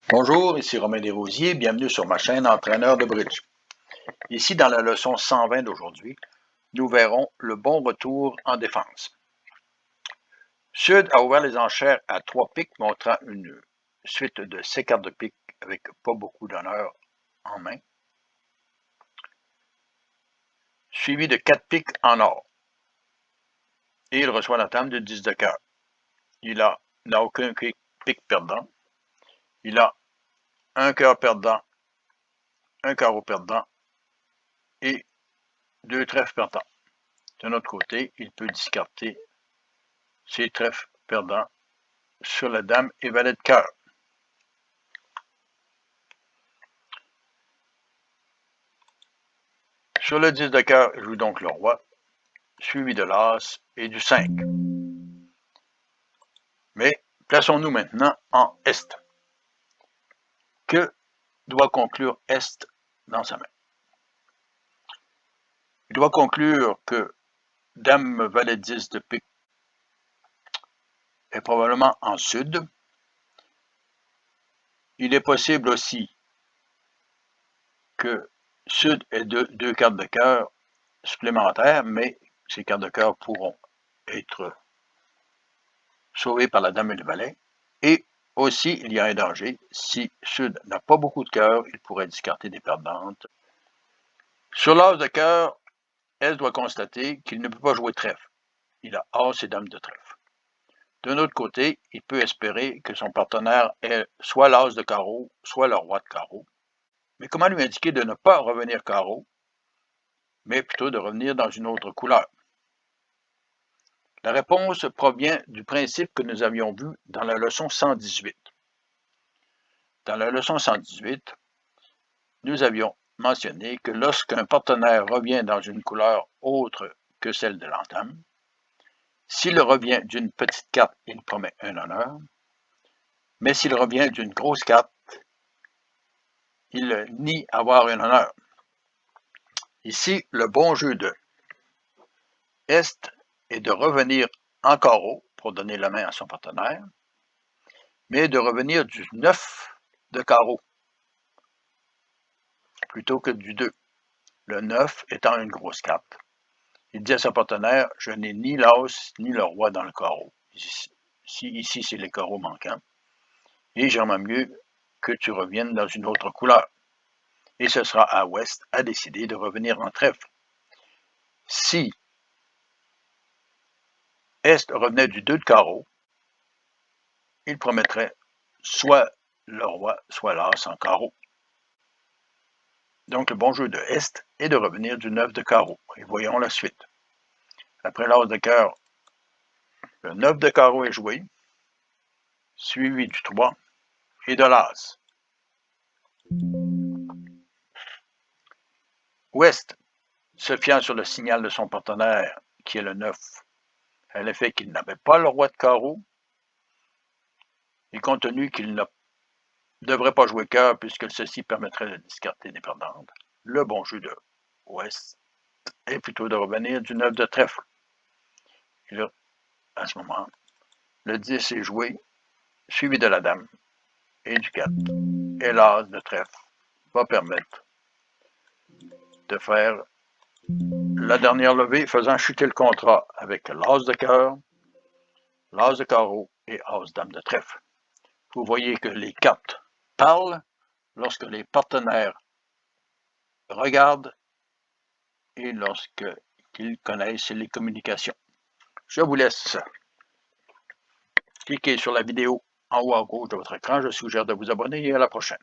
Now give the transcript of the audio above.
Bonjour, ici Romain Desrosiers, bienvenue sur ma chaîne Entraîneur de bridge. Ici, dans la leçon 120 d'aujourd'hui, nous verrons le bon retour en défense. Sud a ouvert les enchères à 3 piques, montrant une suite de 6 cartes de pique avec pas beaucoup d'honneur en main, suivi de 4 piques en or. Et il reçoit la table de 10 de cœur. Il n'a aucun pique perdant. Il a un cœur perdant, un carreau perdant et 2 trèfles perdants. De notre côté, il peut discarter ses trèfles perdants sur la dame et valet de cœur. Sur le 10 de cœur, il joue donc le roi, suivi de l'as et du 5. Mais plaçons-nous maintenant en Est. Que doit conclure Est dans sa main? Il doit conclure que dame valet 10 de pique est probablement en Sud. Il est possible aussi que Sud ait deux cartes de cœur supplémentaires, mais ces cartes de cœur pourront être sauvées par la dame et le valet. Et aussi, il y a un danger. Si Sud n'a pas beaucoup de cœur, il pourrait discarter des perdantes. Sur l'as de cœur, S doit constater qu'il ne peut pas jouer trèfle. Il a as et dame de trèfle. D'un autre côté, il peut espérer que son partenaire ait soit l'as de carreau, soit le roi de carreau. Mais comment lui indiquer de ne pas revenir carreau, mais plutôt de revenir dans une autre couleur? La réponse provient du principe que nous avions vu dans la leçon 118. Dans la leçon 118, nous avions mentionné que lorsqu'un partenaire revient dans une couleur autre que celle de l'entame, s'il revient d'une petite carte, il promet un honneur, mais s'il revient d'une grosse carte, il nie avoir un honneur. Ici, le bon jeu de Est est de revenir en carreau pour donner la main à son partenaire, mais de revenir du 9 de carreau plutôt que du 2. Le 9 étant une grosse carte. Il dit à son partenaire, je n'ai ni l'as ni le roi dans le carreau. Ici c'est les carreaux manquants. Et j'aimerais mieux que tu reviennes dans une autre couleur. Et ce sera à Ouest à décider de revenir en trèfle. Si Est revenait du 2 de carreau, il promettrait soit le roi, soit l'as en carreau. Donc le bon jeu de Est est de revenir du 9 de carreau. Et voyons la suite. Après l'as de cœur, le 9 de carreau est joué, suivi du 3 et de l'as. Ouest, se fiant sur le signal de son partenaire, qui est le 9, à l'effet qu'il n'avait pas le roi de carreau, et compte tenu qu'il ne devrait pas jouer cœur, puisque ceci permettrait de discarter des perdantes, le bon jeu de Ouest est plutôt de revenir du 9 de trèfle. Et là, à ce moment, le 10 est joué, suivi de la dame et du 4. Et l'as de trèfle va permettre de faire la dernière levée, faisant chuter le contrat avec l'as de cœur, l'as de carreau et as dame de trèfle. Vous voyez que les cartes parlent lorsque les partenaires regardent et lorsqu'ils connaissent les communications. Je vous laisse cliquer sur la vidéo en haut à gauche de votre écran. Je suggère de vous abonner et à la prochaine.